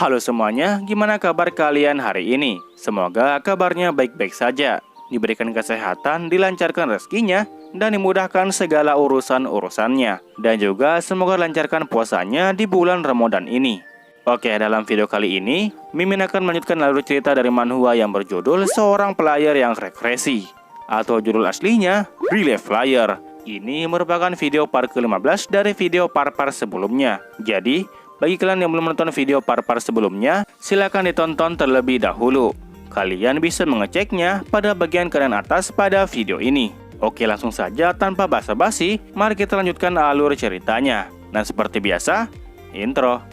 Halo semuanya, gimana kabar kalian hari ini? Semoga kabarnya baik-baik saja, diberikan kesehatan, dilancarkan rezekinya, dan dimudahkan segala urusan-urusannya. Dan juga semoga lancarkan puasanya di bulan Ramadan ini. Oke, dalam video kali ini, Mimin akan melanjutkan alur cerita dari manhwa yang berjudul Seorang Player yang Regresi, atau judul aslinya Relief Player. Ini merupakan video part ke-15 dari video part-part sebelumnya. Jadi, bagi kalian yang belum menonton video part-part sebelumnya, silahkan ditonton terlebih dahulu. Kalian bisa mengeceknya pada bagian kanan atas pada video ini. Oke, langsung saja tanpa basa-basi, mari kita lanjutkan alur ceritanya. Nah, seperti biasa, intro.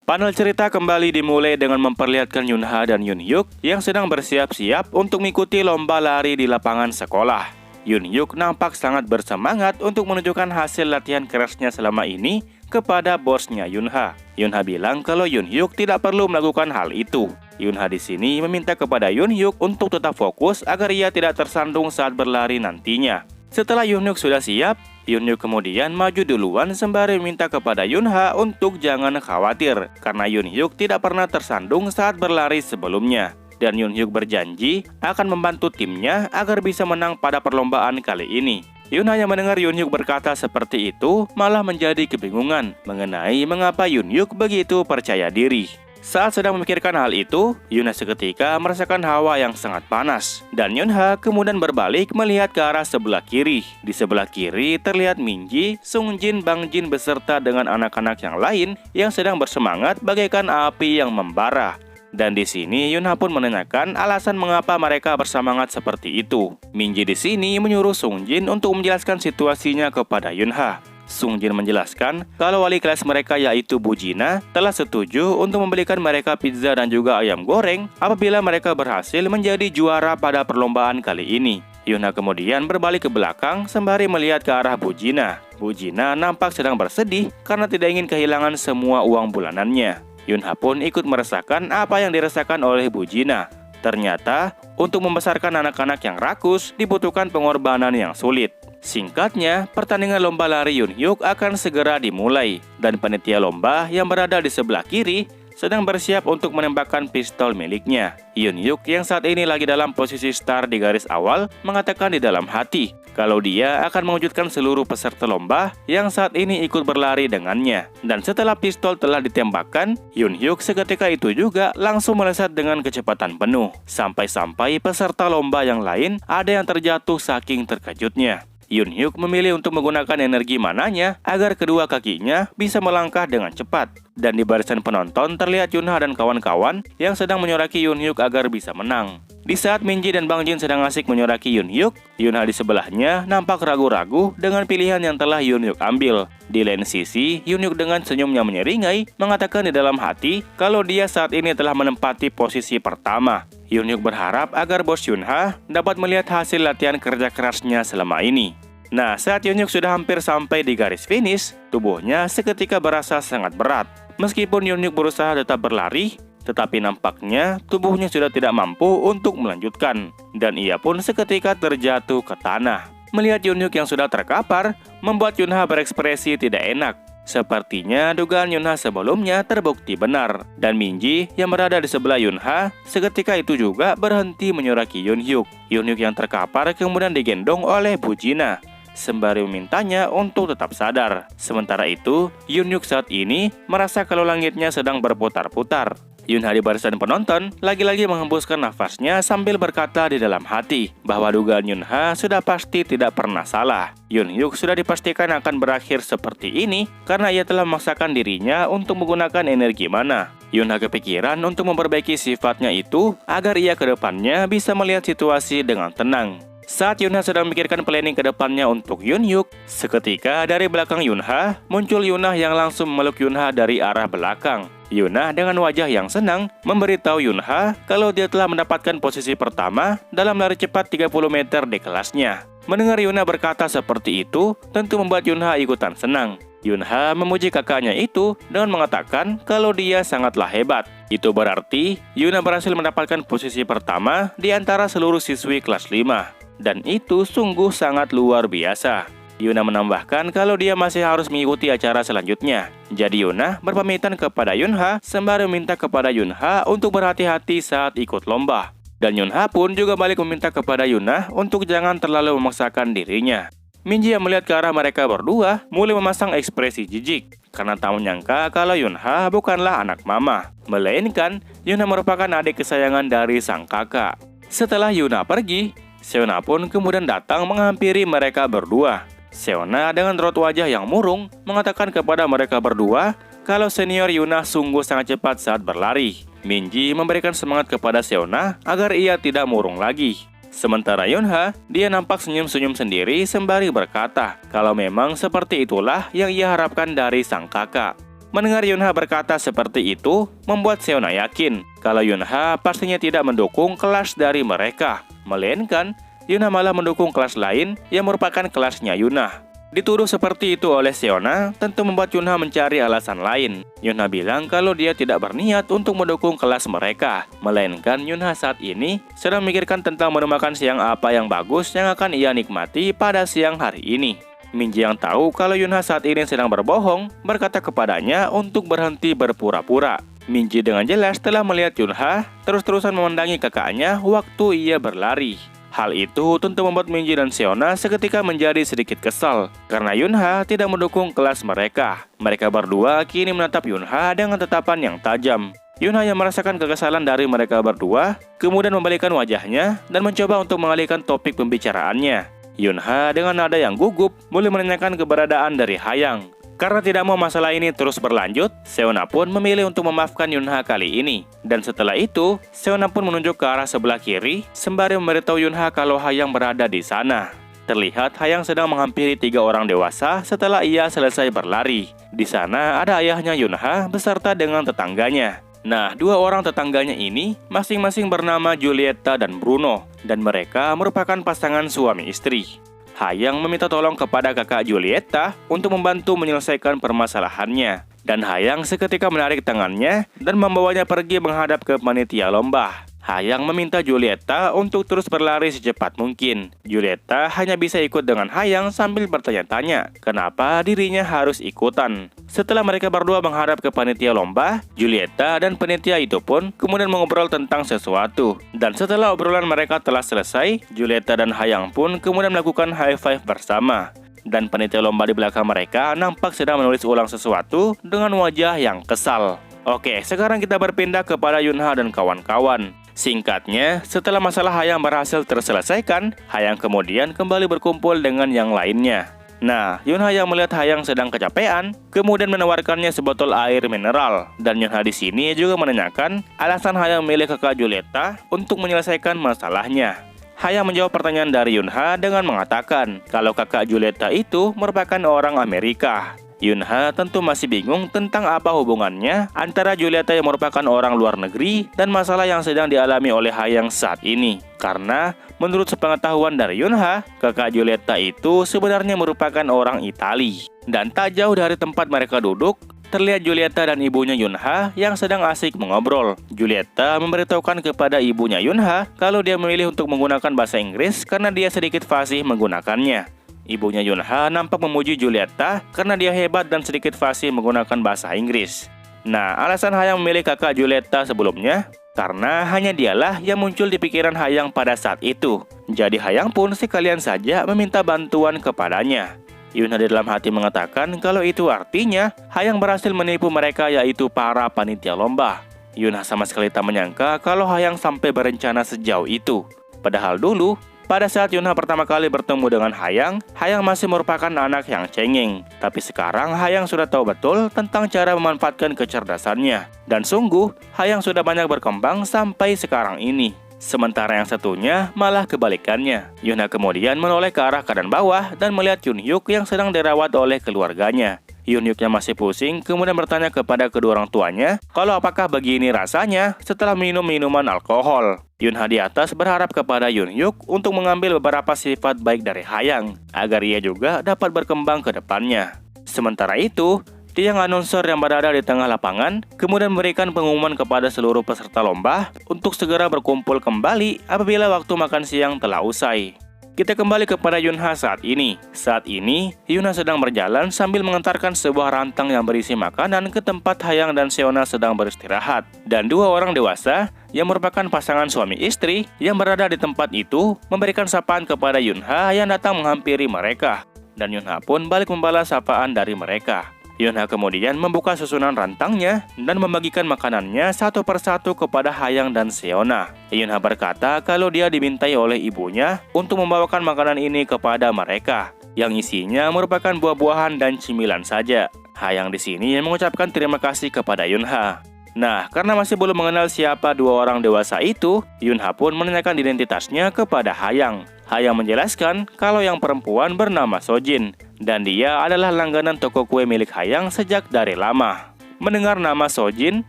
Panel cerita kembali dimulai dengan memperlihatkan Yunha dan Yunhyuk yang sedang bersiap-siap untuk mengikuti lomba lari di lapangan sekolah. Yunhyuk nampak sangat bersemangat untuk menunjukkan hasil latihan kerasnya selama ini kepada bosnya Yunha. Yunha bilang kalau Yunhyuk tidak perlu melakukan hal itu. Yunha di sini meminta kepada Yunhyuk untuk tetap fokus agar ia tidak tersandung saat berlari nantinya. Setelah Yunhyuk sudah siap, Yunhyuk kemudian maju duluan sembari meminta kepada Yunha untuk jangan khawatir karena Yunhyuk tidak pernah tersandung saat berlari sebelumnya. Dan Yunhyuk berjanji akan membantu timnya agar bisa menang pada perlombaan kali ini. Yunha yang mendengar Yunhyuk berkata seperti itu malah menjadi kebingungan mengenai mengapa Yunhyuk begitu percaya diri. Saat sedang memikirkan hal itu, Yunha seketika merasakan hawa yang sangat panas. Dan Yunha kemudian berbalik melihat ke arah sebelah kiri. Di sebelah kiri terlihat Minji, Sungjin, Bangjin beserta dengan anak-anak yang lain yang sedang bersemangat bagaikan api yang membara. Dan di sini Yunha pun menanyakan alasan mengapa mereka bersemangat seperti itu. Minji di sini menyuruh Sungjin untuk menjelaskan situasinya kepada Yunha. Sungjin menjelaskan kalau wali kelas mereka yaitu Bujina telah setuju untuk membelikan mereka pizza dan juga ayam goreng apabila mereka berhasil menjadi juara pada perlombaan kali ini. Yunha kemudian berbalik ke belakang sembari melihat ke arah Bujina. Bujina nampak sedang bersedih karena tidak ingin kehilangan semua uang bulanannya. Yunha pun ikut merasakan apa yang dirasakan oleh Bujina. Ternyata, untuk membesarkan anak-anak yang rakus dibutuhkan pengorbanan yang sulit. Singkatnya, pertandingan lomba lari Yunhyuk akan segera dimulai. Dan panitia lomba yang berada di sebelah kiri sedang bersiap untuk menembakkan pistol miliknya. Yunhyuk yang saat ini lagi dalam posisi start di garis awal mengatakan di dalam hati kalau dia akan mewujudkan seluruh peserta lomba yang saat ini ikut berlari dengannya. Dan setelah pistol telah ditembakkan, Yunhyuk seketika itu juga langsung melesat dengan kecepatan penuh. Sampai-sampai peserta lomba yang lain ada yang terjatuh saking terkejutnya. Yunhyuk memilih untuk menggunakan energi mananya agar kedua kakinya bisa melangkah dengan cepat. Dan di barisan penonton terlihat Yunha dan kawan-kawan yang sedang menyoraki Yunhyuk agar bisa menang. Di saat Minji dan Bangjin sedang asik menyoraki Yunhyuk, Yunha di sebelahnya nampak ragu-ragu dengan pilihan yang telah Yunhyuk ambil. Di lain sisi, Yunhyuk dengan senyumnya menyeringai mengatakan di dalam hati kalau dia saat ini telah menempati posisi pertama. Yunhyuk berharap agar bos Yunha dapat melihat hasil latihan kerja kerasnya selama ini. Nah, saat Yunhyuk sudah hampir sampai di garis finish, tubuhnya seketika berasa sangat berat. Meskipun Yunhyuk berusaha tetap berlari, tetapi nampaknya tubuhnya sudah tidak mampu untuk melanjutkan. Dan ia pun seketika terjatuh ke tanah. Melihat Yunhyuk yang sudah terkapar, membuat Yunha berekspresi tidak enak. Sepertinya dugaan Yunha sebelumnya terbukti benar. Dan Minji yang berada di sebelah Yunha seketika itu juga berhenti menyoraki Yunhyuk. Yunhyuk yang terkapar kemudian digendong oleh Bujina sembari memintanya untuk tetap sadar. Sementara itu, Yunhyuk saat ini merasa kalau langitnya sedang berputar-putar. Yunha di barisan penonton lagi-lagi menghembuskan nafasnya sambil berkata di dalam hati bahwa dugaan Yunha sudah pasti tidak pernah salah. Yunhyuk sudah dipastikan akan berakhir seperti ini karena ia telah memaksakan dirinya untuk menggunakan energi mana. Yunha kepikiran untuk memperbaiki sifatnya itu agar ia ke depannya bisa melihat situasi dengan tenang. Saat Yunha sedang memikirkan planning ke depannya untuk Yunhyuk, seketika dari belakang Yunha muncul Yunha yang langsung memeluk Yunha dari arah belakang. Yunha dengan wajah yang senang memberitahu Yunha kalau dia telah mendapatkan posisi pertama dalam lari cepat 30 meter di kelasnya. Mendengar Yunha berkata seperti itu, tentu membuat Yunha ikutan senang. Yunha memuji kakaknya itu dengan mengatakan kalau dia sangatlah hebat. Itu berarti Yunha berhasil mendapatkan posisi pertama di antara seluruh siswi kelas 5. Dan itu sungguh sangat luar biasa. Yuna menambahkan kalau dia masih harus mengikuti acara selanjutnya. Jadi Yuna berpamitan kepada Yunha sembari meminta kepada Yunha untuk berhati-hati saat ikut lomba. Dan Yunha pun juga balik meminta kepada Yuna untuk jangan terlalu memaksakan dirinya. Minji yang melihat ke arah mereka berdua mulai memasang ekspresi jijik karena tak menyangka kalau Yunha bukanlah anak mama, melainkan Yuna merupakan adik kesayangan dari sang kakak. Setelah Yuna pergi, Seona pun kemudian datang menghampiri mereka berdua. Seona dengan raut wajah yang murung mengatakan kepada mereka berdua kalau senior Yuna sungguh sangat cepat saat berlari. Minji memberikan semangat kepada Seona agar ia tidak murung lagi. Sementara Yunha, dia nampak senyum-senyum sendiri sembari berkata kalau memang seperti itulah yang ia harapkan dari sang kakak. Mendengar Yunha berkata seperti itu, membuat Seona yakin kalau Yunha pastinya tidak mendukung kelas dari mereka, melainkan Yuna malah mendukung kelas lain yang merupakan kelasnya Yuna. Dituduh seperti itu oleh Seona tentu membuat Yunha mencari alasan lain. Yunha bilang kalau dia tidak berniat untuk mendukung kelas mereka, melainkan Yunha saat ini sedang memikirkan tentang menu makan siang apa yang bagus yang akan ia nikmati pada siang hari ini. Minji yang tahu kalau Yunha saat ini sedang berbohong berkata kepadanya untuk berhenti berpura-pura. Minji dengan jelas telah melihat Yunha terus-terusan memandangi kakaknya waktu ia berlari. Hal itu tentu membuat Minji dan Seona seketika menjadi sedikit kesal karena Yunha tidak mendukung kelas mereka. Mereka berdua kini menatap Yunha dengan tatapan yang tajam. Yunha yang merasakan kekesalan dari mereka berdua kemudian membalikkan wajahnya dan mencoba untuk mengalihkan topik pembicaraannya. Yunha dengan nada yang gugup mulai menanyakan keberadaan dari Hayang. Karena tidak mau masalah ini terus berlanjut, Seona pun memilih untuk memaafkan Yunha kali ini. Dan setelah itu, Seona pun menunjuk ke arah sebelah kiri, sembari memberitahu Yunha kalau Hayang berada di sana. Terlihat Hayang sedang menghampiri 3 orang dewasa setelah ia selesai berlari. Di sana ada ayahnya Yunha beserta dengan tetangganya. Nah, 2 orang tetangganya ini masing-masing bernama Julieta dan Bruno, dan mereka merupakan pasangan suami istri. Hayang meminta tolong kepada kakak Julieta untuk membantu menyelesaikan permasalahannya. Dan Hayang seketika menarik tangannya dan membawanya pergi menghadap ke panitia lomba. Hayang meminta Julieta untuk terus berlari secepat mungkin. Julieta hanya bisa ikut dengan Hayang sambil bertanya-tanya kenapa dirinya harus ikutan. Setelah mereka berdua menghadap ke panitia lomba, Julieta dan panitia itu pun kemudian mengobrol tentang sesuatu. Dan setelah obrolan mereka telah selesai, Julieta dan Hayang pun kemudian melakukan high five bersama. Dan panitia lomba di belakang mereka nampak sedang menulis ulang sesuatu dengan wajah yang kesal. Oke, sekarang kita berpindah kepada Yunha dan kawan-kawan. Singkatnya, setelah masalah Hayang berhasil terselesaikan, Hayang kemudian kembali berkumpul dengan yang lainnya. Nah, Yunha yang melihat Hayang sedang kecapean, kemudian menawarkannya sebotol air mineral. Dan Yunha di sini juga menanyakan alasan Hayang memilih kakak Julieta untuk menyelesaikan masalahnya. Hayang menjawab pertanyaan dari Yunha dengan mengatakan kalau kakak Julieta itu merupakan orang Amerika. Yunha tentu masih bingung tentang apa hubungannya antara Julieta yang merupakan orang luar negeri dan masalah yang sedang dialami oleh Hayang saat ini. Karena menurut sepengetahuan dari Yunha, kakak Julieta itu sebenarnya merupakan orang Itali. Dan tak jauh dari tempat mereka duduk, terlihat Julieta dan ibunya Yunha yang sedang asik mengobrol. Julieta memberitahukan kepada ibunya Yunha kalau dia memilih untuk menggunakan bahasa Inggris karena dia sedikit fasih menggunakannya. Ibunya Yunha nampak memuji Julieta karena dia hebat dan sedikit fasih menggunakan bahasa Inggris. Nah, alasan Hayang memilih kakak Julieta sebelumnya karena hanya dialah yang muncul di pikiran Hayang pada saat itu. Jadi Hayang pun sekalian saja meminta bantuan kepadanya. Yunha di dalam hati mengatakan kalau itu artinya Hayang berhasil menipu mereka, yaitu para panitia lomba. Yunha sama sekali tak menyangka kalau Hayang sampai berencana sejauh itu. Padahal dulu, pada saat Yunha pertama kali bertemu dengan Hayang, Hayang masih merupakan anak yang cengeng. Tapi sekarang Hayang sudah tahu betul tentang cara memanfaatkan kecerdasannya. Dan sungguh, Hayang sudah banyak berkembang sampai sekarang ini. Sementara yang satunya malah kebalikannya. Yunha kemudian menoleh ke arah kanan bawah dan melihat Yunhyuk yang sedang dirawat oleh keluarganya. Yunhyuk yang masih pusing kemudian bertanya kepada kedua orang tuanya kalau apakah begini rasanya setelah minum minuman alkohol. Yunha di atas berharap kepada Yunhyuk untuk mengambil beberapa sifat baik dari Hayang agar ia juga dapat berkembang ke depannya. Sementara itu, tiang announcer yang berada di tengah lapangan kemudian memberikan pengumuman kepada seluruh peserta lomba untuk segera berkumpul kembali apabila waktu makan siang telah usai. Kita kembali kepada Yunha saat ini. Saat ini, Yunha sedang berjalan sambil mengantarkan sebuah rantang yang berisi makanan ke tempat Hayang dan Seona sedang beristirahat. Dan dua orang dewasa yang merupakan pasangan suami istri yang berada di tempat itu memberikan sapaan kepada Yunha yang datang menghampiri mereka. Dan Yunha pun balik membalas sapaan dari mereka. Yunha kemudian membuka susunan rantangnya dan membagikan makanannya satu persatu kepada Hayang dan Seona. Yunha berkata kalau dia dimintai oleh ibunya untuk membawakan makanan ini kepada mereka, yang isinya merupakan buah-buahan dan cemilan saja. Hayang di sini mengucapkan terima kasih kepada Yunha. Nah, karena masih belum mengenal siapa dua orang dewasa itu, Yunha pun menanyakan identitasnya kepada Hayang. Hayang menjelaskan kalau yang perempuan bernama Sojin, dan dia adalah langganan toko kue milik Hayang sejak dari lama. Mendengar nama Sojin,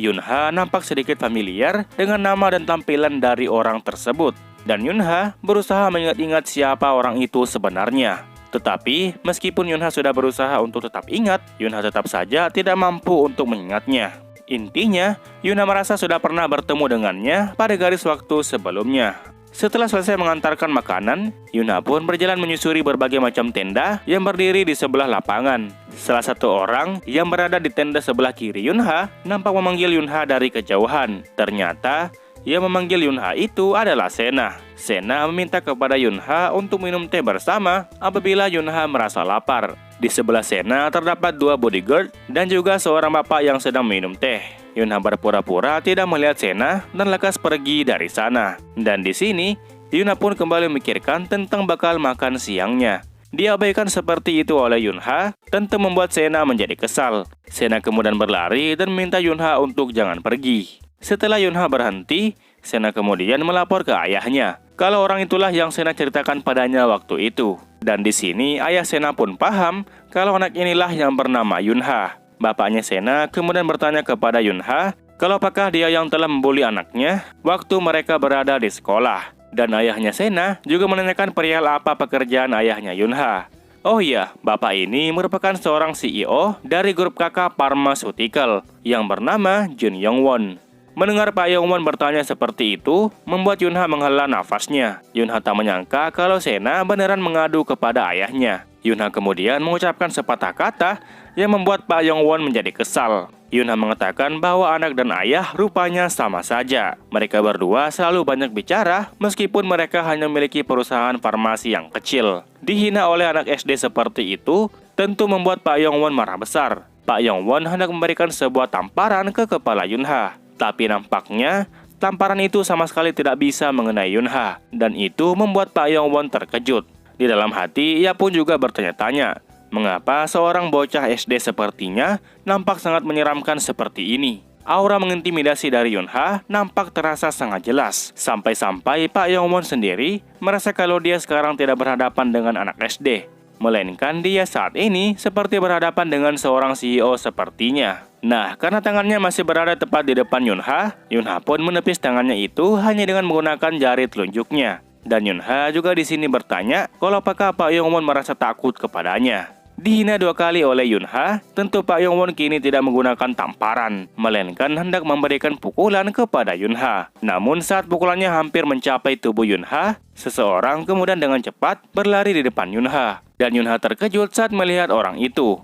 Yunha nampak sedikit familiar dengan nama dan tampilan dari orang tersebut. Dan Yunha berusaha mengingat-ingat siapa orang itu sebenarnya. Tetapi, meskipun Yunha sudah berusaha untuk tetap ingat, Yunha tetap saja tidak mampu untuk mengingatnya. Intinya, Yunha merasa sudah pernah bertemu dengannya pada garis waktu sebelumnya. Setelah selesai mengantarkan makanan, Yunha pun berjalan menyusuri berbagai macam tenda yang berdiri di sebelah lapangan. Salah satu orang yang berada di tenda sebelah kiri Yunha nampak memanggil Yunha dari kejauhan. Ternyata, yang memanggil Yunha itu adalah Sena. Sena meminta kepada Yunha untuk minum teh bersama apabila Yunha merasa lapar. Di sebelah Sena terdapat dua bodyguard dan juga seorang bapak yang sedang minum teh. Yunha berpura-pura tidak melihat Sena dan lekas pergi dari sana. Dan di sini, Yunha pun kembali memikirkan tentang bakal makan siangnya. Diabaikan seperti itu oleh Yunha tentu membuat Sena menjadi kesal. Sena kemudian berlari dan meminta Yunha untuk jangan pergi. Setelah Yunha berhenti, Sena kemudian melapor ke ayahnya kalau orang itulah yang Sena ceritakan padanya waktu itu. Dan di sini ayah Sena pun paham kalau anak inilah yang bernama Yunha. Bapaknya Sena kemudian bertanya kepada Yunha kalau apakah dia yang telah membuli anaknya waktu mereka berada di sekolah. Dan ayahnya Sena juga menanyakan perihal apa pekerjaan ayahnya Yunha. Oh iya, bapak ini merupakan seorang CEO dari grup kakak Pharmaceutical yang bernama Jun Yong-won. Mendengar Pak Yong-won bertanya seperti itu, membuat Yunha menghela nafasnya. Yunha tak menyangka kalau Sena beneran mengadu kepada ayahnya. Yunha kemudian mengucapkan sepatah kata yang membuat Pak Yong-won menjadi kesal. Yunha mengatakan bahwa anak dan ayah rupanya sama saja. Mereka berdua selalu banyak bicara meskipun mereka hanya memiliki perusahaan farmasi yang kecil. Dihina oleh anak SD seperti itu tentu membuat Pak Yong-won marah besar. Pak Yong-won hendak memberikan sebuah tamparan ke kepala Yunha. Tapi nampaknya tamparan itu sama sekali tidak bisa mengenai Yunha. Dan itu membuat Pak Yong-won terkejut. Di dalam hati ia pun juga bertanya-tanya, mengapa seorang bocah SD sepertinya nampak sangat menyeramkan seperti ini. Aura mengintimidasi dari Yunha nampak terasa sangat jelas. Sampai-sampai Pak Yong-won sendiri merasa kalau dia sekarang tidak berhadapan dengan anak SD. Melainkan dia saat ini seperti berhadapan dengan seorang CEO sepertinya. Nah, karena tangannya masih berada tepat di depan Yunha, Yunha pun menepis tangannya itu hanya dengan menggunakan jari telunjuknya. Dan Yunha juga di sini bertanya kalau apakah Pak Yong-won merasa takut kepadanya. Dihina dua kali oleh Yunha, tentu Pak Yong-won kini tidak menggunakan tamparan, melainkan hendak memberikan pukulan kepada Yunha. Namun saat pukulannya hampir mencapai tubuh Yunha, seseorang kemudian dengan cepat berlari di depan Yunha. Dan Yunha terkejut saat melihat orang itu.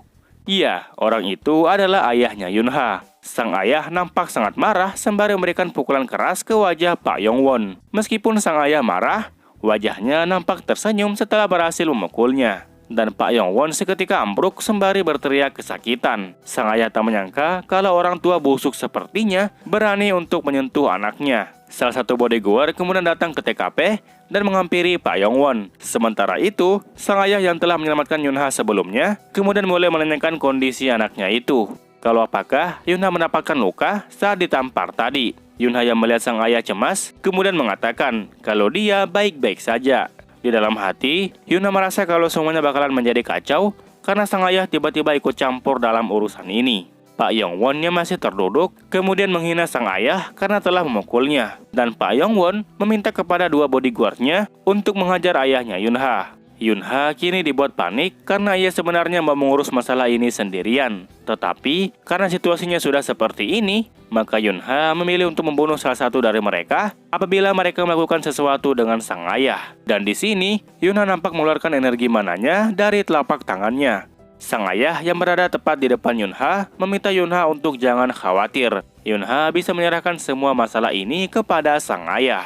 Iya, orang itu adalah ayahnya Yunha. Sang ayah nampak sangat marah sembari memberikan pukulan keras ke wajah Pak Yong-won. Meskipun sang ayah marah, wajahnya nampak tersenyum setelah berhasil memukulnya. Dan Pak Yong-won seketika ambruk sembari berteriak kesakitan. Sang ayah tak menyangka kalau orang tua busuk sepertinya berani untuk menyentuh anaknya. Salah satu bodyguard kemudian datang ke TKP dan menghampiri Pak Yong-won. Sementara itu, sang ayah yang telah menyelamatkan Yunha sebelumnya kemudian mulai menanyakan kondisi anaknya itu. Kalau apakah Yunha mendapatkan luka saat ditampar tadi. Yunha yang melihat sang ayah cemas kemudian mengatakan kalau dia baik-baik saja. Di dalam hati, Yunha merasa kalau semuanya bakalan menjadi kacau karena sang ayah tiba-tiba ikut campur dalam urusan ini. Pak Yong-won yang masih terduduk kemudian menghina sang ayah karena telah memukulnya. Dan Pak Yong-won meminta kepada dua bodyguardnya untuk menghajar ayahnya Yunha. Yunha kini dibuat panik karena ia sebenarnya mau mengurus masalah ini sendirian. Tetapi karena situasinya sudah seperti ini, maka Yunha memilih untuk membunuh salah satu dari mereka apabila mereka melakukan sesuatu dengan sang ayah. Dan di sini, Yunha nampak mengeluarkan energi mananya dari telapak tangannya. Sang ayah yang berada tepat di depan Yunha meminta Yunha untuk jangan khawatir. Yunha bisa menyerahkan semua masalah ini kepada sang ayah.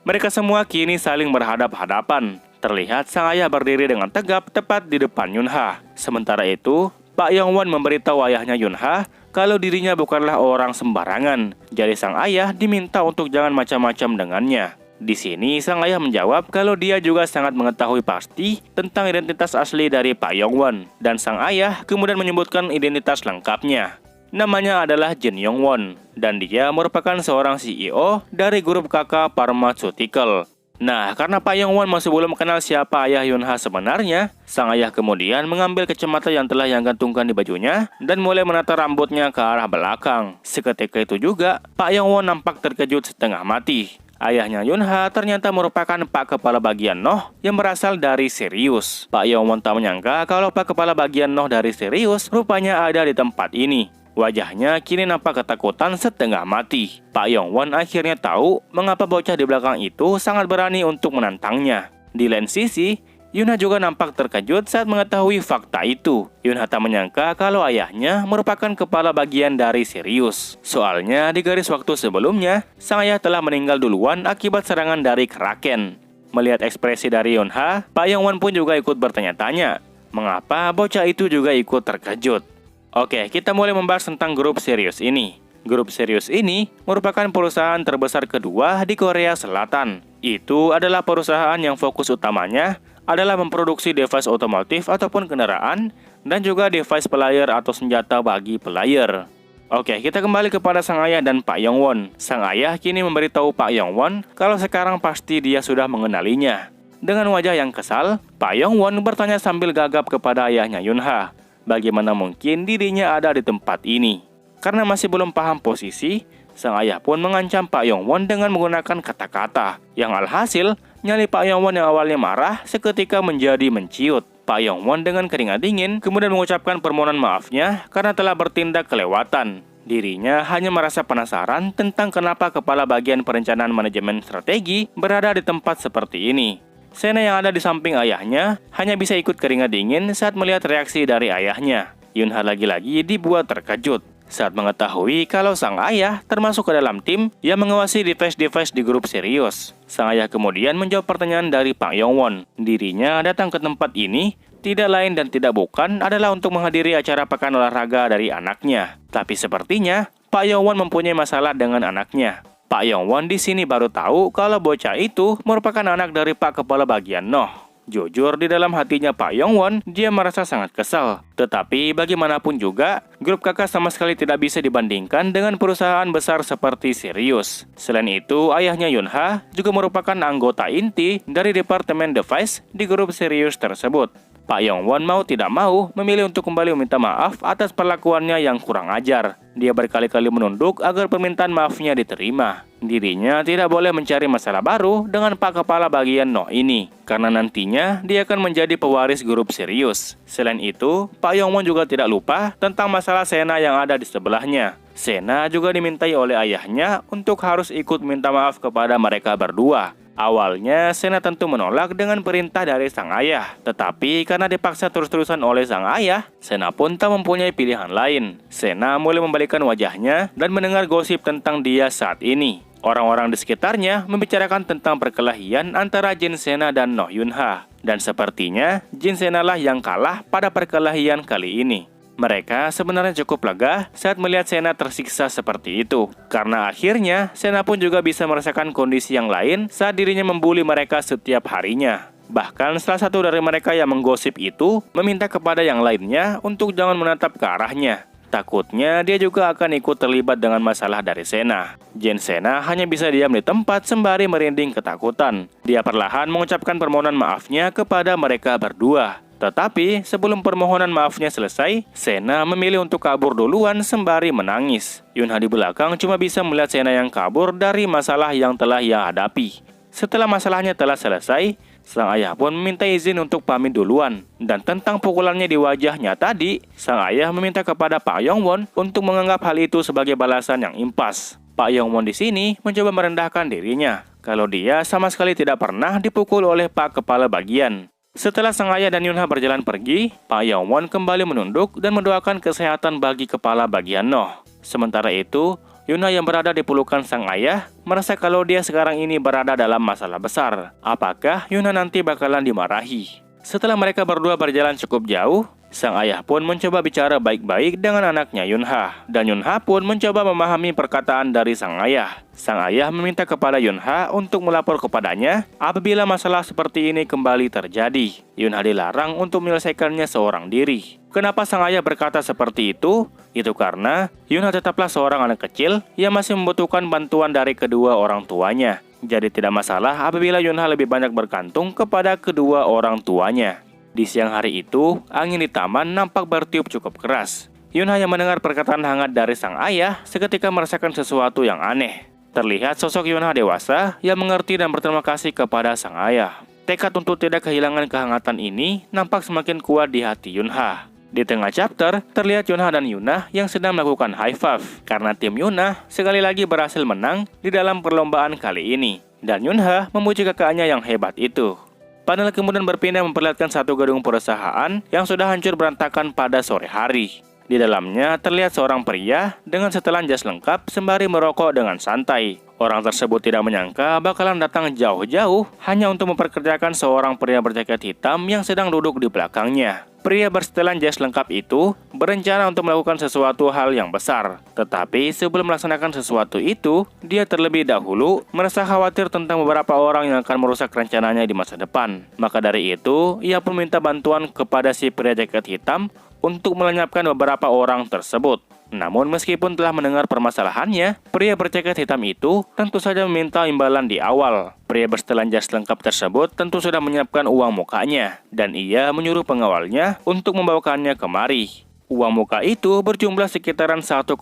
Mereka semua kini saling berhadap-hadapan. Terlihat sang ayah berdiri dengan tegap tepat di depan Yunha. Sementara itu, Pak Yongwon memberitahu ayahnya Yunha kalau dirinya bukanlah orang sembarangan. Jadi sang ayah diminta untuk jangan macam-macam dengannya. Di sini sang ayah menjawab kalau dia juga sangat mengetahui pasti tentang identitas asli dari Pak Yongwon. Dan sang ayah kemudian menyebutkan identitas lengkapnya. Namanya adalah Jin Yongwon. Dan dia merupakan seorang CEO dari grup kakak Pharmaceutical. Nah, karena Pak Yongwon masih belum kenal siapa ayah Yunha sebenarnya, sang ayah kemudian mengambil kacamata yang telah yang gantungkan di bajunya dan mulai menata rambutnya ke arah belakang. Seketika itu juga, Pak Yongwon nampak terkejut setengah mati. Ayahnya Yunha ternyata merupakan Pak Kepala Bagian Noh yang berasal dari Sirius. Pak Yongwon tak menyangka kalau Pak Kepala Bagian Noh dari Sirius rupanya ada di tempat ini. Wajahnya kini nampak ketakutan setengah mati. Pak Yongwon akhirnya tahu mengapa bocah di belakang itu sangat berani untuk menantangnya. Di lain sisi, Yunha juga nampak terkejut saat mengetahui fakta itu. Yunha tak menyangka kalau ayahnya merupakan kepala bagian dari Sirius. Soalnya di garis waktu sebelumnya, sang ayah telah meninggal duluan akibat serangan dari Kraken. Melihat ekspresi dari Yunha, Pak Yongwon pun juga ikut bertanya-tanya, mengapa bocah itu juga ikut terkejut. Oke, kita mulai membahas tentang grup Sirius ini. Grup Sirius ini merupakan perusahaan terbesar kedua di Korea Selatan. Itu adalah perusahaan yang fokus utamanya adalah memproduksi device otomotif ataupun kendaraan dan juga device pelayar atau senjata bagi pelayar. Oke, kita kembali kepada sang ayah dan Pak Yongwon. Sang ayah kini memberitahu Pak Yongwon kalau sekarang pasti dia sudah mengenalinya. Dengan wajah yang kesal, Pak Yongwon bertanya sambil gagap kepada ayahnya Yunha. Bagaimana mungkin dirinya ada di tempat ini? Karena masih belum paham posisi, sang ayah pun mengancam Pak Yongwon dengan menggunakan kata-kata. Yang alhasil, nyali Pak Yongwon yang awalnya marah seketika menjadi menciut. Pak Yongwon dengan keringat dingin kemudian mengucapkan permohonan maafnya karena telah bertindak kelewatan. Dirinya hanya merasa penasaran tentang kenapa kepala bagian perencanaan manajemen strategi berada di tempat seperti ini. Sena yang ada di samping ayahnya hanya bisa ikut keringat dingin saat melihat reaksi dari ayahnya. Yunha lagi-lagi dibuat terkejut saat mengetahui kalau sang ayah termasuk ke dalam tim yang mengawasi device-device di grup Sirius. Sang ayah kemudian menjawab pertanyaan dari Pak Yongwon. Dirinya datang ke tempat ini tidak lain dan tidak bukan adalah untuk menghadiri acara pekan olahraga dari anaknya. Tapi sepertinya Pak Yongwon mempunyai masalah dengan anaknya. Pak Yongwon di sini baru tahu kalau bocah itu merupakan anak dari Pak Kepala Bagian Noh. Jujur di dalam hatinya Pak Yongwon, dia merasa sangat kesal. Tetapi bagaimanapun juga, grup kakak sama sekali tidak bisa dibandingkan dengan perusahaan besar seperti Sirius. Selain itu, ayahnya Yunha juga merupakan anggota inti dari Departemen Device di grup Sirius tersebut. Pak Yongwon mau tidak mau memilih untuk kembali meminta maaf atas perlakuannya yang kurang ajar. Dia berkali-kali menunduk agar permintaan maafnya diterima. Dirinya tidak boleh mencari masalah baru dengan Pak Kepala Bagian Noh ini, karena nantinya dia akan menjadi pewaris grup Sirius. Selain itu, Pak Yongwon juga tidak lupa tentang masalah Sena yang ada di sebelahnya. Sena juga dimintai oleh ayahnya untuk harus ikut minta maaf kepada mereka berdua. Awalnya, Sena tentu menolak dengan perintah dari sang ayah. Tetapi karena dipaksa terus-terusan oleh sang ayah, Sena pun tak mempunyai pilihan lain. Sena mulai membalikkan wajahnya dan mendengar gosip tentang dia saat ini. Orang-orang di sekitarnya membicarakan tentang perkelahian antara Jin Sena dan Noh Yunha. Dan sepertinya, Jin Sena lah yang kalah pada perkelahian kali ini. Mereka sebenarnya cukup lega saat melihat Sena tersiksa seperti itu. Karena akhirnya, Sena pun juga bisa merasakan kondisi yang lain saat dirinya membuli mereka setiap harinya. Bahkan salah satu dari mereka yang menggosip itu meminta kepada yang lainnya untuk jangan menatap ke arahnya. Takutnya dia juga akan ikut terlibat dengan masalah dari Sena. Jin Sena hanya bisa diam di tempat sembari merinding ketakutan. Dia perlahan mengucapkan permohonan maafnya kepada mereka berdua. Tetapi sebelum permohonan maafnya selesai, Sena memilih untuk kabur duluan sembari menangis. Yunha di belakang cuma bisa melihat Sena yang kabur dari masalah yang telah ia hadapi. Setelah masalahnya telah selesai, Sang ayah pun meminta izin untuk pamit duluan. Dan tentang pukulannya di wajahnya tadi, sang ayah meminta kepada Pak Yongwon untuk menganggap hal itu sebagai balasan yang impas. Pak Yongwon di sini mencoba merendahkan dirinya kalau dia sama sekali tidak pernah dipukul oleh Pak Kepala Bagian. Setelah sang ayah dan Yunha berjalan pergi, Pak Yongwon kembali menunduk dan mendoakan kesehatan bagi Kepala Bagian Noh. Sementara itu, Yunha yang berada di pelukan sang ayah merasa kalau dia sekarang ini berada dalam masalah besar. Apakah Yunha nanti bakalan dimarahi? Setelah mereka berdua berjalan cukup jauh, sang ayah pun mencoba bicara baik-baik dengan anaknya Yunha. Dan Yunha pun mencoba memahami perkataan dari sang ayah. Sang ayah meminta kepada Yunha untuk melapor kepadanya apabila masalah seperti ini kembali terjadi. Yunha dilarang untuk menyelesaikannya seorang diri. Kenapa sang ayah berkata seperti itu? Itu karena Yunha tetaplah seorang anak kecil yang masih membutuhkan bantuan dari kedua orang tuanya. Jadi tidak masalah apabila Yunha lebih banyak bergantung kepada kedua orang tuanya. Di siang hari itu, angin di taman nampak bertiup cukup keras. Yunha yang mendengar perkataan hangat dari sang ayah seketika merasakan sesuatu yang aneh. Terlihat sosok Yunha dewasa yang mengerti dan berterima kasih kepada sang ayah. Tekad untuk tidak kehilangan kehangatan ini nampak semakin kuat di hati Yunha. Di tengah chapter, terlihat Yunha dan Yuna yang sedang melakukan high five karena tim Yuna sekali lagi berhasil menang di dalam perlombaan kali ini. Dan Yunha memuji kakaknya yang hebat itu. Panel kemudian berpindah memperlihatkan satu gedung perusahaan yang sudah hancur berantakan pada sore hari. Di dalamnya terlihat seorang pria dengan setelan jas lengkap sembari merokok dengan santai. Orang tersebut tidak menyangka bakalan datang jauh-jauh hanya untuk memperkerjakan seorang pria berjaket hitam yang sedang duduk di belakangnya. Pria bersetelan jas lengkap itu berencana untuk melakukan sesuatu hal yang besar. Tetapi sebelum melaksanakan sesuatu itu, dia terlebih dahulu merasa khawatir tentang beberapa orang yang akan merusak rencananya di masa depan. Maka dari itu, ia pun minta bantuan kepada si pria jaket hitam untuk melenyapkan beberapa orang tersebut. Namun meskipun telah mendengar permasalahannya, pria berjaket hitam itu tentu saja meminta imbalan di awal. Pria bersetelan jas lengkap tersebut tentu sudah menyiapkan uang mukanya, dan ia menyuruh pengawalnya untuk membawakannya kemari. Uang muka itu berjumlah sekitaran 1,5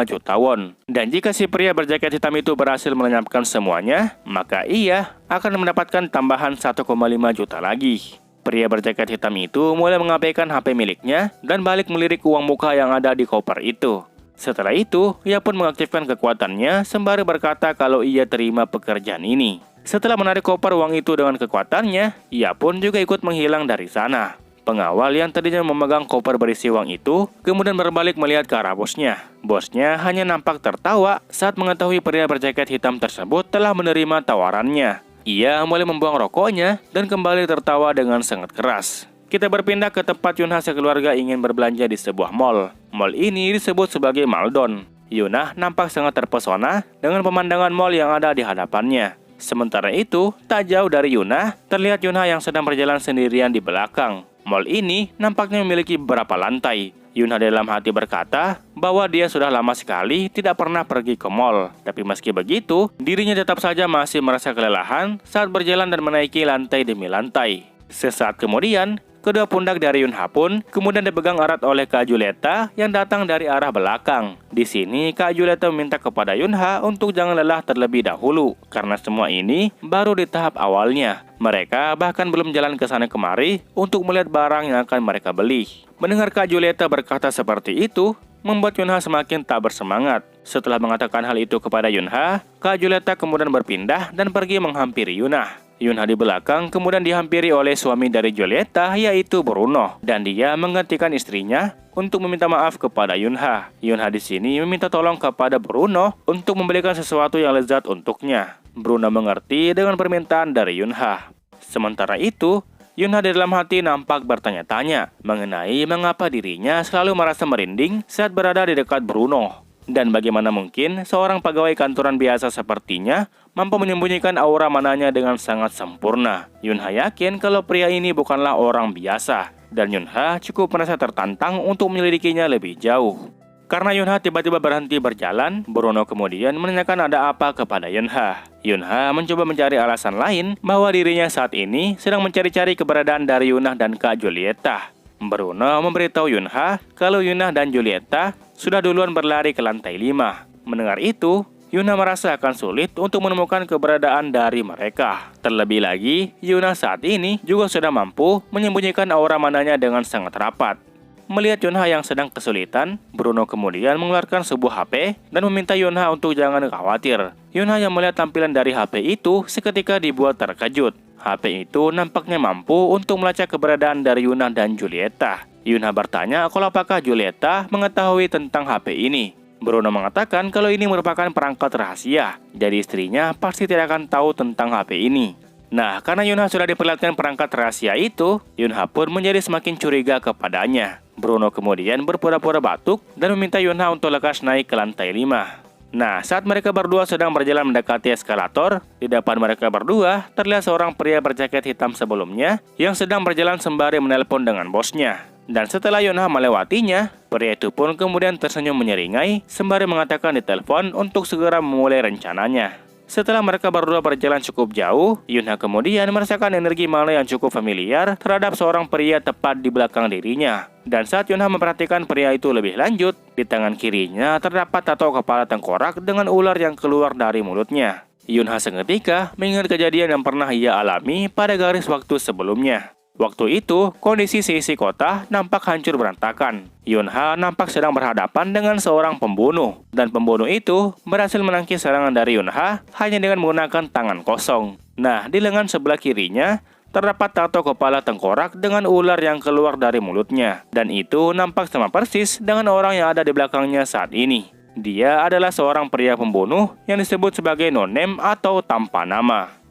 juta won. Dan jika si pria berjaket hitam itu berhasil melenyapkan semuanya, maka ia akan mendapatkan tambahan 1,5 juta lagi. Pria berjaket hitam itu mulai mengabaikan HP miliknya dan balik melirik uang muka yang ada di koper itu. Setelah itu, ia pun mengaktifkan kekuatannya sembari berkata kalau ia terima pekerjaan ini. Setelah menarik koper uang itu dengan kekuatannya, ia pun juga ikut menghilang dari sana. Pengawal yang tadinya memegang koper berisi uang itu kemudian berbalik melihat ke arah bosnya. Bosnya hanya nampak tertawa saat mengetahui pria berjaket hitam tersebut telah menerima tawarannya. Ia mulai membuang rokoknya dan kembali tertawa dengan sangat keras. Kita berpindah ke tempat Yunha sekeluarga ingin berbelanja di sebuah mall. Mall ini disebut sebagai Maldon. Yunha nampak sangat terpesona dengan pemandangan mall yang ada di hadapannya. Sementara itu, tak jauh dari Yunha, terlihat Yunha yang sedang berjalan sendirian di belakang. Mall ini nampaknya memiliki beberapa lantai. Yunha dalam hati berkata bahwa dia sudah lama sekali tidak pernah pergi ke mall. Tapi meski begitu, dirinya tetap saja masih merasa kelelahan saat berjalan dan menaiki lantai demi lantai. Sesaat kemudian, kedua pundak dari Yunha pun kemudian dipegang erat oleh Kak Julieta yang datang dari arah belakang. Di sini, Kak Julieta meminta kepada Yunha untuk jangan lelah terlebih dahulu, karena semua ini baru di tahap awalnya. Mereka bahkan belum jalan ke sana kemari untuk melihat barang yang akan mereka beli. Mendengar Kak Julieta berkata seperti itu, membuat Yunha semakin tak bersemangat. Setelah mengatakan hal itu kepada Yunha, Kak Julieta kemudian berpindah dan pergi menghampiri Yunha. Yunha di belakang kemudian dihampiri oleh suami dari Julieta, yaitu Bruno, dan dia menggantikan istrinya untuk meminta maaf kepada Yunha. Yunha di sini meminta tolong kepada Bruno untuk membelikan sesuatu yang lezat untuknya. Bruno mengerti dengan permintaan dari Yunha. Sementara itu, Yunha di dalam hati nampak bertanya-tanya mengenai mengapa dirinya selalu merasa merinding saat berada di dekat Bruno. Dan bagaimana mungkin seorang pegawai kantoran biasa sepertinya mampu menyembunyikan aura mananya dengan sangat sempurna. Yunha yakin kalau pria ini bukanlah orang biasa, dan Yunha cukup merasa tertantang untuk menyelidikinya lebih jauh. Karena Yunha tiba-tiba berhenti berjalan, Bruno kemudian menanyakan ada apa kepada Yunha. Yunha mencoba mencari alasan lain bahwa dirinya saat ini sedang mencari-cari keberadaan dari Yunha dan Kak Julieta. Bruno memberitahu Yunha kalau Yunha dan Julieta sudah duluan berlari ke lantai 5. Mendengar itu, Yuna merasa akan sulit untuk menemukan keberadaan dari mereka. Terlebih lagi, Yuna saat ini juga sudah mampu menyembunyikan aura mananya dengan sangat rapat. Melihat Yunha yang sedang kesulitan, Bruno kemudian mengeluarkan sebuah HP dan meminta Yunha untuk jangan khawatir. Yunha yang melihat tampilan dari HP itu seketika dibuat terkejut. HP itu nampaknya mampu untuk melacak keberadaan dari Yuna dan Julieta. Yunha bertanya kalau apakah Julieta mengetahui tentang HP ini. Bruno mengatakan kalau ini merupakan perangkat rahasia, jadi istrinya pasti tidak akan tahu tentang HP ini. Nah, karena Yunha sudah diperlihatkan perangkat rahasia itu, Yunha pun menjadi semakin curiga kepadanya. Bruno kemudian berpura-pura batuk dan meminta Yunha untuk lekas naik ke lantai 5. Nah, saat mereka berdua sedang berjalan mendekati eskalator, di depan mereka berdua terlihat seorang pria berjaket hitam sebelumnya yang sedang berjalan sembari menelpon dengan bosnya. Dan setelah Yunha melewatinya, pria itu pun kemudian tersenyum menyeringai sembari mengatakan di telepon untuk segera memulai rencananya. Setelah mereka berdua berjalan cukup jauh, Yunha kemudian merasakan energi mana yang cukup familiar terhadap seorang pria tepat di belakang dirinya. Dan saat Yunha memperhatikan pria itu lebih lanjut, di tangan kirinya terdapat tato kepala tengkorak dengan ular yang keluar dari mulutnya. Yunha seketika mengingat kejadian yang pernah ia alami pada garis waktu sebelumnya. Waktu itu, kondisi seisi kota nampak hancur berantakan. Yunha nampak sedang berhadapan dengan seorang pembunuh, dan pembunuh itu berhasil menangkis serangan dari Yunha hanya dengan menggunakan tangan kosong. Nah, di lengan sebelah kirinya terdapat tato kepala tengkorak dengan ular yang keluar dari mulutnya, dan itu nampak sama persis dengan orang yang ada di belakangnya saat ini. Dia adalah seorang pria pembunuh yang disebut sebagai no-name atau tanpa nama.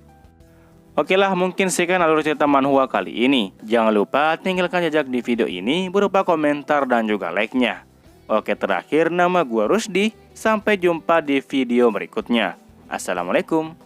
Oke lah, mungkin sekian alur cerita manhwa kali ini. Jangan lupa tinggalkan jejak di video ini berupa komentar dan juga like-nya. Oke, terakhir nama gua Rusdi. Sampai jumpa di video berikutnya. Assalamualaikum.